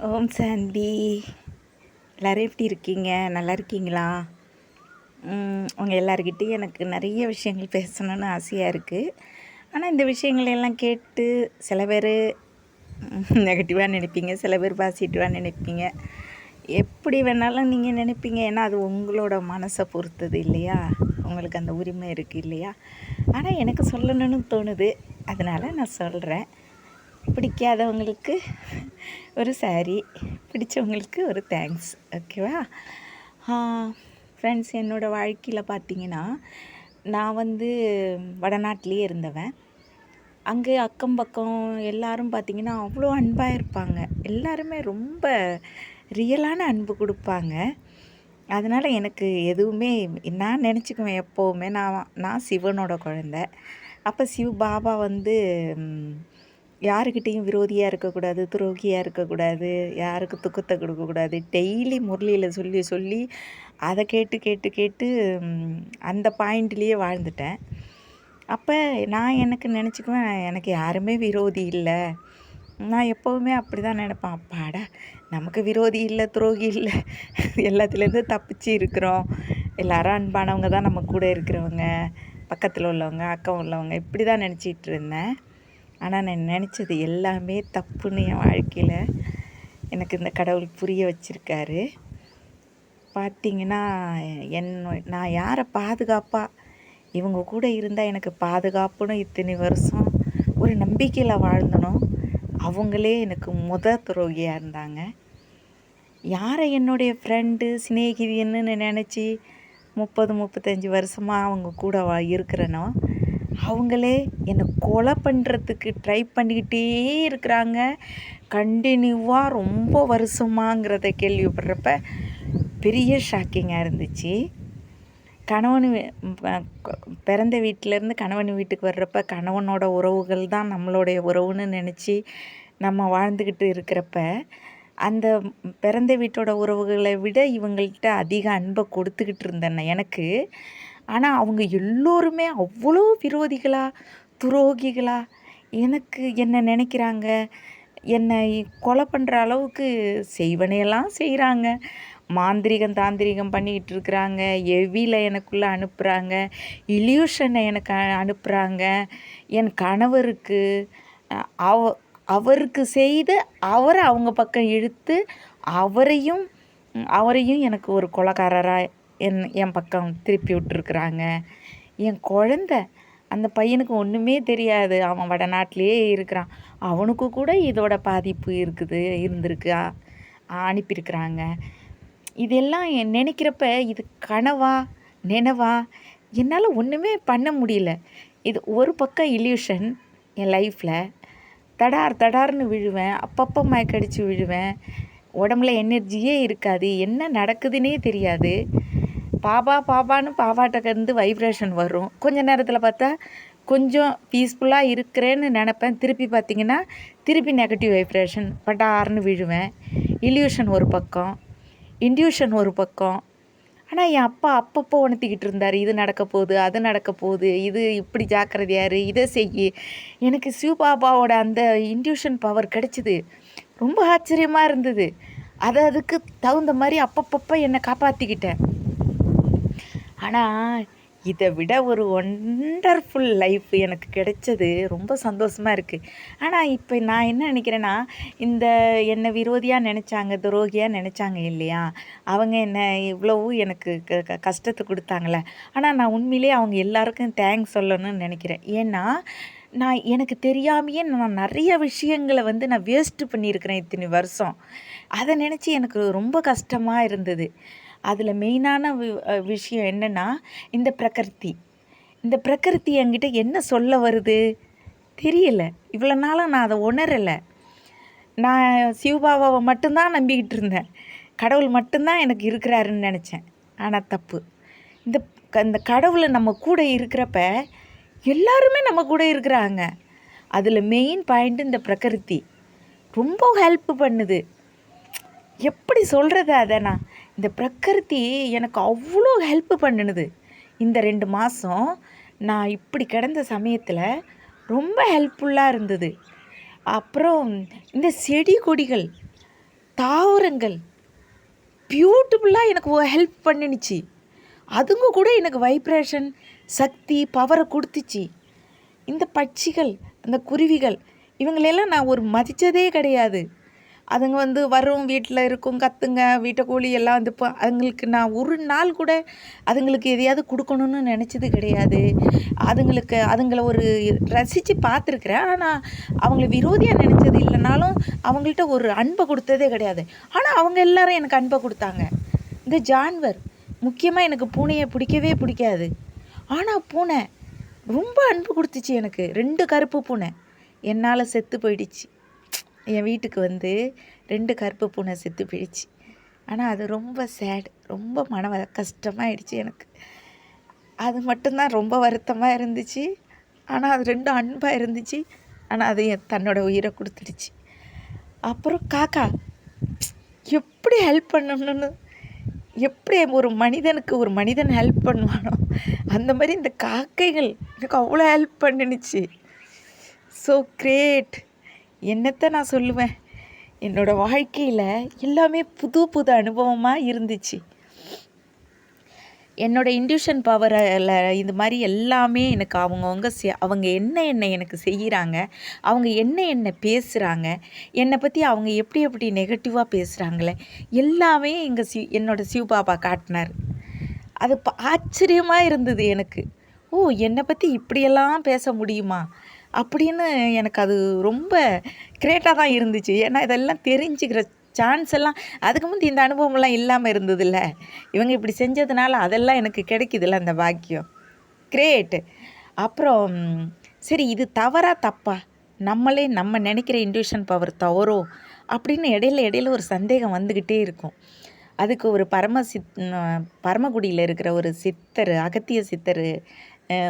ஓம் சாந்தி. எல்லோரும் எப்படி இருக்கீங்க? நல்லா இருக்கீங்களா? உங்கள் எல்லாருக்கிட்டையும் எனக்கு நிறைய விஷயங்கள் பேசணுன்னு ஆசையாக இருக்குது. ஆனால் இந்த விஷயங்களெல்லாம் கேட்டு சில பேர் நெகட்டிவாக நினைப்பீங்க, சில பேர் பாசிட்டிவாக நினைப்பீங்க. எப்படி வேணாலும் நீங்கள் நினைப்பீங்க. ஏன்னா அது உங்களோட மனசை பொறுத்தது இல்லையா? உங்களுக்கு அந்த உரிமை இருக்குது இல்லையா? ஆனால் எனக்கு சொல்லணும்னு தோணுது, அதனால் நான் சொல்கிறேன். பிடிக்காதவங்களுக்கு ஒரு சாரி, பிடிச்சவங்களுக்கு ஒரு தேங்க்ஸ். ஓகேவா? ஃப்ரெண்ட்ஸ், என்னோடய வாழ்க்கையில் பார்த்தீங்கன்னா, நான் வடநாட்டிலே இருந்தவன். அங்கே அக்கம் பக்கம் எல்லோரும் பார்த்திங்கன்னா அவ்வளோ அன்பாக இருப்பாங்க. எல்லாருமே ரொம்ப ரியலான அன்பு கொடுப்பாங்க. அதனால் எனக்கு எதுவுமே நான் நினச்சிக்குவேன் எப்போவுமே நான் சிவனோட குழந்த. அப்போ பாபா யாருக்கிட்டேயும் விரோதியாக இருக்கக்கூடாது, துரோகியாக இருக்கக்கூடாது, யாருக்கு துக்கத்தை கொடுக்கக்கூடாது. டெய்லி முரளியில் சொல்லி சொல்லி அதை கேட்டு கேட்டு கேட்டு அந்த பாயிண்ட்லேயே வாழ்ந்துட்டேன். அப்போ நான் எனக்கு நினச்சிக்குவேன், எனக்கு யாருமே விரோதி இல்லை. நான் எப்போவுமே அப்படி தான் நினப்பேன். அப்பாடா, நமக்கு விரோதி இல்லை, துரோகி இல்லை, எல்லாத்துலேருந்து தப்பிச்சு இருக்கிறோம். எல்லாரும் அன்பானவங்க தான் நம்ம கூட இருக்கிறவங்க, பக்கத்தில் உள்ளவங்க, அக்கம் உள்ளவங்க, இப்படி தான் நினச்சிட்டு இருந்தேன். ஆனால் நான் நினச்சது எல்லாமே தப்புன்னு என் வாழ்க்கையில் எனக்கு இந்த கடவுள் புரிய வச்சுருக்காரு. பார்த்திங்கன்னா, நான் யாரை பாதுகாப்பாக இவங்க கூட இருந்தால் எனக்கு பாதுகாப்புன்னு இத்தனை வருஷம் ஒரு நம்பிக்கையில் வாழ்ந்தனோ, அவங்களே எனக்கு துரோகியாக இருந்தாங்க. யாரை என்னுடைய ஃப்ரெண்டு சிநேகிதின்னு நினச்சி 35 வருஷமாக அவங்க கூட இருக்கிறேனோ, அவங்களே என்னை கொலை பண்ணுறதுக்கு ட்ரை பண்ணிக்கிட்டே இருக்கிறாங்க. கண்டினியூவாக ரொம்ப வருஷமாங்கிறத கேள்விப்படுறப்ப பெரிய ஷாக்கிங்காக இருந்துச்சு. கணவன் பிறந்த வீட்டிலேருந்து கணவன் வீட்டுக்கு வர்றப்ப கணவனோட உறவுகள் தான் நம்மளுடைய உறவுன்னு நினச்சி நம்ம வாழ்ந்துக்கிட்டு இருக்கிறப்ப, அந்த பிறந்த வீட்டோட உறவுகளை விட இவங்கள்ட்ட அதிக அன்பை கொடுத்துக்கிட்டு இருந்தேன் எனக்கு. ஆனால் அவங்க எல்லோருமே அவ்வளோ விரோதிகளா, துரோகிகளா என்ன நினைக்கிறாங்க. என்னை கொலை பண்ணுற அளவுக்கு செய்வனையெல்லாம் செய்கிறாங்க. மாந்திரிகம் தாந்திரிகம் பண்ணிக்கிட்டு இருக்கிறாங்க. எவியில் எனக்குள்ளே அனுப்புகிறாங்க. இல்யூஷனை எனக்கு அனுப்புகிறாங்க. என் கணவருக்கு அவருக்கு செய்து அவரை அவங்க பக்கம் இழுத்து அவரையும் எனக்கு ஒரு கொலைகாரராக என் பக்கம் திருப்பி விட்டுருக்குறாங்க. என் குழந்த, அந்த பையனுக்கு ஒன்றுமே தெரியாது, அவன் வடநாட்டிலே இருக்கிறான். அவனுக்கு கூட இதோட பாதிப்பு இருந்திருக்கு, அனுப்பியிருக்கிறாங்க. இதெல்லாம் நினைக்கிறப்ப இது கனவா நினைவா என்னால் ஒன்றுமே பண்ண முடியல. இது ஒரு பக்கம் இல்யூஷன். என் லைஃப்பில் தடார்னு விழுவேன், அப்பப்போ மயக்கடிச்சு விழுவேன். உடம்புல எனர்ஜியே இருக்காது, என்ன நடக்குதுன்னே தெரியாது. பாபான்னு பாபாட்டக்கருந்து வைப்ரேஷன் வரும். கொஞ்ச நேரத்தில் பார்த்தா கொஞ்சம் பீஸ்ஃபுல்லாக இருக்கிறேன்னு நினப்பேன். திருப்பி பார்த்திங்கன்னா திருப்பி நெகட்டிவ் வைப்ரேஷன், பட்டார்னு விழுவேன். இல்யூஷன் ஒரு பக்கம், இன்ட்யூஷன் ஒரு பக்கம். ஆனால் என் அப்பா அப்பப்போ உணர்த்திக்கிட்டு இருந்தார், இது நடக்க போகுது, அது நடக்க போகுது, இது இப்படி ஜாக்கிரதையாரு, இதை செய்யி. எனக்கு சிவபாபாவோட அந்த இன்ட்யூஷன் பவர் கிடச்சிது. ரொம்ப ஆச்சரியமாக இருந்தது. அதுக்கு தகுந்த மாதிரி அப்பப்போ என்னை காப்பாற்றிக்கிட்டேன். ஆனால் இதை விட ஒரு ஒண்டர்ஃபுல் லைஃப் எனக்கு கிடைச்சது ரொம்ப சந்தோஷமாக இருக்குது. ஆனால் இப்போ நான் என்ன நினைக்கிறேன்னா, என்னை விரோதியாக நினச்சாங்க, துரோகியாக நினச்சாங்க இல்லையா, அவங்க என்ன இவ்வளவு எனக்கு கஷ்டத்தை கொடுத்தாங்களே. ஆனால் நான் உண்மையிலே அவங்க எல்லாருக்கும் தேங்க்ஸ் சொல்லணும்னு நினைக்கிறேன். ஏன்னா எனக்கு தெரியாமையே நான் நிறைய விஷயங்களை நான் வேஸ்ட்டு பண்ணியிருக்கிறேன் இத்தனை வருஷம். அதை நினச்சி எனக்கு ரொம்ப கஷ்டமாக இருந்தது. அதில் மெயினான விஷயம் என்னென்னா, இந்த பிரகிருதி என்கிட்ட என்ன சொல்ல வருது தெரியலை. இவ்வளோ நாளும் நான் அதை உணரலை. நான் சிவபாபாவை மட்டும்தான் நம்பிக்கிட்டு இருந்தேன். கடவுள் மட்டும்தான் எனக்கு இருக்கிறாருன்னு நினச்சேன். ஆனால் தப்பு. இந்த கடவுளை நம்ம கூட இருக்கிறப்ப எல்லாருமே நம்ம கூட இருக்கிறாங்க. அதில் மெயின் பாயிண்ட் இந்த பிரகிருதி ரொம்ப ஹெல்ப் பண்ணுது. எப்படி சொல்கிறது அதை இந்த பிரகிருதி எனக்கு அவ்வளோ ஹெல்ப் பண்ணுது. இந்த 2 மாதம் நான் இப்படி கிடந்த சமயத்தில் ரொம்ப ஹெல்ப்ஃபுல்லாக இருந்தது. அப்புறம் இந்த செடி கொடிகள் தாவரங்கள் பியூட்டிஃபுல்லாக எனக்கு ஹெல்ப் பண்ணினுச்சு. அதுங்க கூட எனக்கு வைப்ரேஷன் சக்தி பவரை கொடுத்துச்சு. இந்த பட்சிகள், அந்த குருவிகள், இவங்களெல்லாம் நான் ஒரு மதித்ததே கிடையாது. அதுங்க வந்து வரும், வீட்டில் இருக்கும், கத்துங்க, வீட்டை கூலி எல்லாம் வந்து அதுங்களுக்கு நான் ஒரு நாள் கூட அதுங்களுக்கு எதையாவது கொடுக்கணுன்னு நினச்சது கிடையாது. அதுங்களை ஒரு ரசித்து பார்த்துருக்குறேன். ஆனால் அவங்கள விரோதியாக நினச்சது இல்லைனாலும் அவங்கள்ட்ட ஒரு அன்பை கொடுத்ததே கிடையாது. ஆனால் அவங்க எல்லாரும் எனக்கு அன்பை கொடுத்தாங்க. இந்த ஜான்வர் முக்கியமாக எனக்கு பூனையை பிடிக்கவே பிடிக்காது. ஆனால் பூனை ரொம்ப அன்பு கொடுத்துச்சு எனக்கு. 2 கருப்பு பூனை என்னால் செத்து போயிடுச்சு. என் வீட்டுக்கு வந்து 2 கருப்பு பூனை செத்து போயிடுச்சு. ஆனால் அது ரொம்ப சேட், ரொம்ப மன கஷ்டமாயிடுச்சு எனக்கு. அது மட்டும்தான் ரொம்ப வருத்தமாக இருந்துச்சு. ஆனால் அது 2 அன்பாக இருந்துச்சு. ஆனால் அது தன்னோட உயிரை கொடுத்துடுச்சு. அப்புறம் காக்கா எப்படி ஹெல்ப் பண்ணணும்னு, எப்படி ஒரு மனிதன் ஹெல்ப் பண்ணுவானோ அந்த மாதிரி இந்த காக்கைகள் எனக்கு அவ்வளோ ஹெல்ப் பண்ணினுச்சு. So great. என்னத்தை நான் சொல்லுவேன், என்னோடய வாழ்க்கையில் எல்லாமே புது புது அனுபவமாக இருந்துச்சு. என்னோடய இன்ட்யூஷன் பவரில் இது மாதிரி எல்லாமே எனக்கு அவங்க என்ன எனக்கு செய்கிறாங்க, அவங்க என்ன பேசுகிறாங்க, என்னை பற்றி அவங்க எப்படி நெகட்டிவாக பேசுகிறாங்களே எல்லாமே என்னோடய சிவபாபா காட்டினார். அது ஆச்சரியமாக இருந்தது எனக்கு. ஓ, என்னை பற்றி இப்படியெல்லாம் பேச முடியுமா அப்படின்னு எனக்கு அது ரொம்ப கிரேட்டாக தான் இருந்துச்சு. ஏன்னா இதெல்லாம் தெரிஞ்சுக்கிற சான்ஸ் எல்லாம் அதுக்கு முந்தி இந்த அனுபவம்லாம் இல்லாமல் இருந்ததில்ல. இவங்க இப்படி செஞ்சதுனால அதெல்லாம் எனக்கு கிடைக்குதுல்ல அந்த பாக்கியம். கிரேட்டு. அப்புறம் சரி, இது தவறா தப்பா, நம்ம நினைக்கிற இன்ட்யூஷன் பவர் தவறோ அப்படின்னு இடையில ஒரு சந்தேகம் வந்துக்கிட்டே இருக்கும். அதுக்கு ஒரு பரமக்குடியில் இருக்கிற ஒரு சித்தர், அகத்திய சித்தர்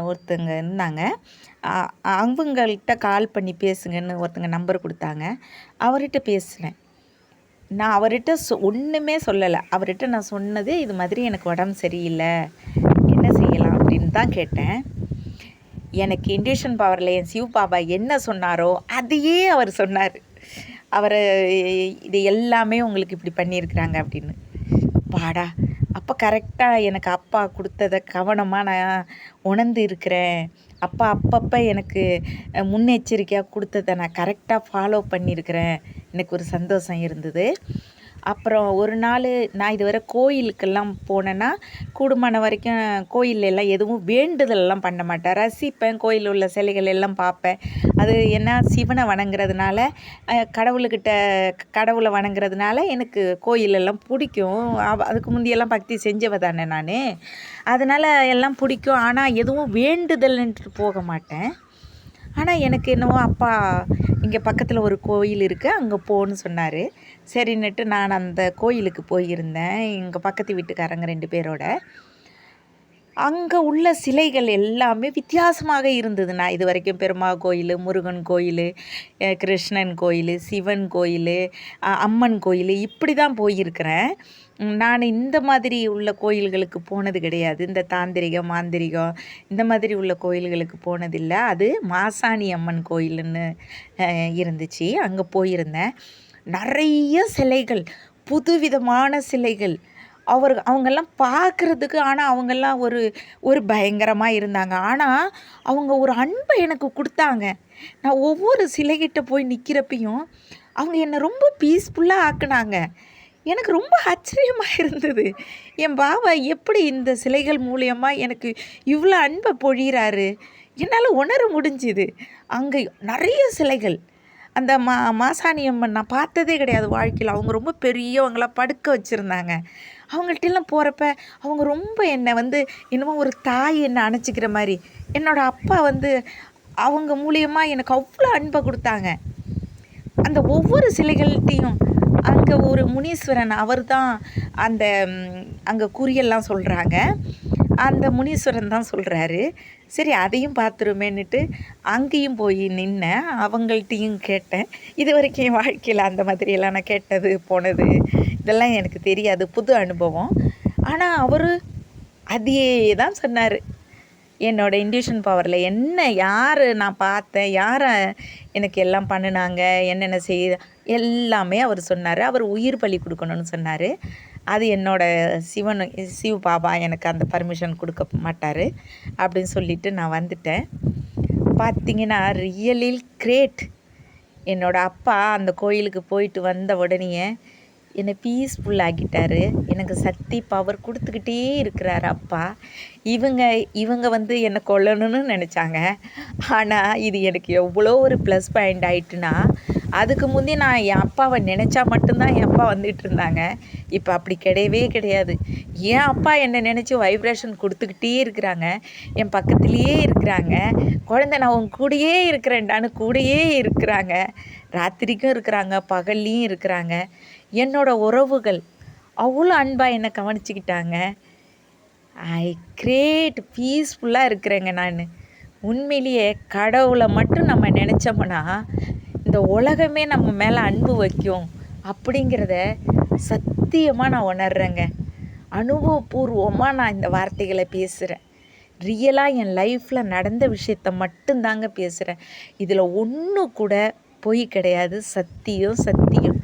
ஒருத்தங்க இருந்தாங்க. அவங்கள்ட்ட கால் பண்ணி பேசுங்கன்னு ஒருத்தங்க நம்பர் கொடுத்தாங்க. அவர்கிட்ட பேசினேன். நான் அவர்கிட்ட ஒன்றுமே சொல்லலை. அவர்கிட்ட நான் சொன்னது, இது மாதிரி எனக்கு உடம்பு சரியில்லை, என்ன செய்யலாம் அப்படின்னு தான் கேட்டேன். எனக்கு இன்ட்யூஷன் பவரில் என் சிவபாபா என்ன சொன்னாரோ அதையே அவர் சொன்னார். இது எல்லாமே உங்களுக்கு இப்படி பண்ணியிருக்கிறாங்க அப்படின்னு. பாடா, அப்போ கரெக்டாக எனக்கு அப்பா கொடுத்ததை கவனமாக நான் உணர்ந்து இருக்கிறேன். அப்பா அப்பப்போ எனக்கு முன்னெச்சரிக்கையாக கொடுத்ததை நான் கரெக்டாக ஃபாலோ பண்ணியிருக்கிறேன். எனக்கு ஒரு சந்தோஷம் இருந்தது. அப்புறம் ஒரு நாள் நான் இதுவரை கோயிலுக்கெல்லாம் போனேன்னா கூடுமான வரைக்கும் கோயிலெல்லாம் எதுவும் வேண்டுதலெல்லாம் பண்ண மாட்டேன். ரசிப்பேன், கோயிலில் உள்ள சிலைகள் எல்லாம் பார்ப்பேன். அது என்ன, சிவனை வணங்குறதுனால, கடவுளை வணங்குறதுனால எனக்கு கோயிலெல்லாம் பிடிக்கும். அதுக்கு முந்தியெல்லாம் பக்தி செஞ்சவ தானே நான், அதனால் எல்லாம் பிடிக்கும். ஆனால் எதுவும் வேண்டுதல்ன்ட்டு போக மாட்டேன். ஆனால் எனக்கு என்னவோ அப்பா இங்கே பக்கத்தில் ஒரு கோயில் இருக்குது, அங்கே போன்னு சொன்னார். சரின்னுட்டு நான் அந்த கோயிலுக்கு போயிருந்தேன் எங்கள் பக்கத்து வீட்டுக்காரங்க 2 பேரோட. அங்கே உள்ள சிலைகள் எல்லாமே வித்தியாசமாக இருந்தது. நான் இது வரைக்கும் பெருமாள் கோயில், முருகன் கோயில், கிருஷ்ணன் கோயில், சிவன் கோயில், அம்மன் கோயில் இப்படி தான் போயிருக்கிறேன். நான் இந்த மாதிரி உள்ள கோயில்களுக்கு போனது கிடையாது. இந்த தாந்திரிகம், மாந்திரிகம் இந்த மாதிரி உள்ள கோயில்களுக்கு போனதில்லை. அது மாசாணி அம்மன் கோயில்னு இருந்துச்சு, அங்கே போயிருந்தேன். நிறைய சிலைகள், புதுவிதமான சிலைகள். அவங்கெல்லாம் பார்க்குறதுக்கு, ஆனால் அவங்கெல்லாம் ஒரு பயங்கரமாக இருந்தாங்க. ஆனால் அவங்க ஒரு அன்பை எனக்கு கொடுத்தாங்க. நான் ஒவ்வொரு சிலைகிட்ட போய் நிற்கிறப்பையும் அவங்க என்னை ரொம்ப பீஸ்ஃபுல்லாக ஆக்குனாங்க. எனக்கு ரொம்ப ஆச்சரியமாக இருந்தது. என் பாபா எப்படி இந்த சிலைகள் மூலியமாக எனக்கு இவ்வளோ அன்பை பொழிகிறாரு என்னால் உணர முடிஞ்சுது. அங்கே நிறைய சிலைகள். அந்த மாசாணி அம்மன் நான் பார்த்ததே கிடையாது வாழ்க்கையில். அவங்க ரொம்ப பெரியவங்களாக படுக்க வச்சுருந்தாங்க. அவங்கள்ட்டெல்லாம் போகிறப்ப அவங்க ரொம்ப என்னை என்னமோ ஒரு தாய் என்னை அணைச்சிக்கிற மாதிரி. என்னோடய அப்பா அவங்க மூலியமாக எனக்கு அவ்வளோ அன்பை கொடுத்தாங்க. அந்த ஒவ்வொரு சிலைகள்கிட்டையும் அங்கே ஒரு முனீஸ்வரன், அவர் தான் அங்கே குறியெல்லாம் சொல்கிறாங்க. அந்த முனீஸ்வரன் தான் சொல்கிறாரு. சரி, அதையும் பார்த்துருமேன்னுட்டு அங்கேயும் போய் நின்னேன். அவங்கள்ட்டையும் கேட்டேன். இது வரைக்கும் என் வாழ்க்கையில் அந்த மாதிரியெல்லாம் நான் கேட்டது போனது இதெல்லாம் எனக்கு தெரியாது, புது அனுபவம். ஆனால் அவர் அதையே தான் சொன்னார். என்னோடய இன்ட்யூஷன் பவரில் யார் நான் பார்த்தேன், யாரை எனக்கு எல்லாம் பண்ணினாங்க, என்னென்ன எல்லாமே அவர் சொன்னார். அவர் உயிர் பலி கொடுக்கணும்னு சொன்னார். அது என்னோட சிவ பாபா எனக்கு அந்த பர்மிஷன் கொடுக்க மாட்டார் அப்படின்னு சொல்லிவிட்டு நான் வந்துட்டேன். பார்த்திங்கன்னா ரியலி கிரேட். என்னோடய அப்பா அந்த கோயிலுக்கு போயிட்டு வந்த உடனேயே என்னை பீஸ்ஃபுல் ஆக்கிட்டார். எனக்கு சக்தி பவர் கொடுத்துக்கிட்டே இருக்கிறார் அப்பா. இவங்க வந்து என்னை கொல்லணும்னு நினச்சாங்க. ஆனால் இது எனக்கு எவ்வளோ ஒரு ப்ளஸ் பாயிண்ட் ஆகிட்டுனா, அதுக்கு முந்தி நான் என் அப்பாவை நினச்சா மட்டும்தான் என் அப்பா வந்துட்டு இருந்தாங்க. இப்போ அப்படி கிடையவே கிடையாது. என் அப்பா என்னை நினச்சி வைப்ரேஷன் கொடுத்துக்கிட்டே இருக்கிறாங்க. என் பக்கத்துலேயே இருக்கிறாங்க. குழந்தை நான் உன் கூடயே இருக்கிறேன்டான்னு கூடயே இருக்கிறாங்க. ராத்திரிக்கும் இருக்கிறாங்க, பகல்லையும் இருக்கிறாங்க. என்னோடய உறவுகள் அவ்வளோ அன்பாக என்னை கவனிச்சிக்கிட்டாங்க. ஐ கிரேட் பீஸ்ஃபுல்லாக இருக்கிறேங்க நான். உண்மையிலேயே கடவுளை மட்டும் நம்ம நினச்சோம்னா இந்த உலகமே நம்ம மேலே அன்பு வைக்கும் அப்படிங்கிறத சத்தியமாக நான் உணர்றேங்க. அனுபவபூர்வமாக நான் இந்த வார்த்தைகளை பேசுகிறேன். ரியலாக என் லைஃப்பில் நடந்த விஷயத்த மட்டும்தாங்க பேசுகிறேன். இதில் ஒன்று கூட பொய் கிடையாது. சத்தியம்.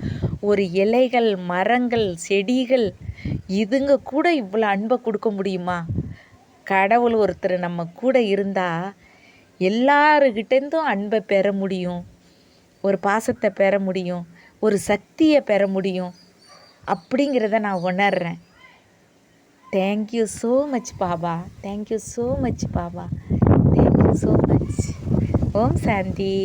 ஒரு இலைகள், மரங்கள், செடிகள் இதுங்க கூட இவ்வளோ அன்பை கொடுக்க முடியுமா? கடவுள் ஒருத்தர் நம்ம கூட இருந்தால் எல்லாருக்கிட்டேருந்தும் அன்பை பெற முடியும், ஒரு பாசத்தை பெற முடியும், ஒரு சக்தியை பெற முடியும் அப்படிங்கிறத நான் உணர்றேன். Thank you so much Baba. Thank you so much Baba. Thank you so much. ஓம் சாந்தி.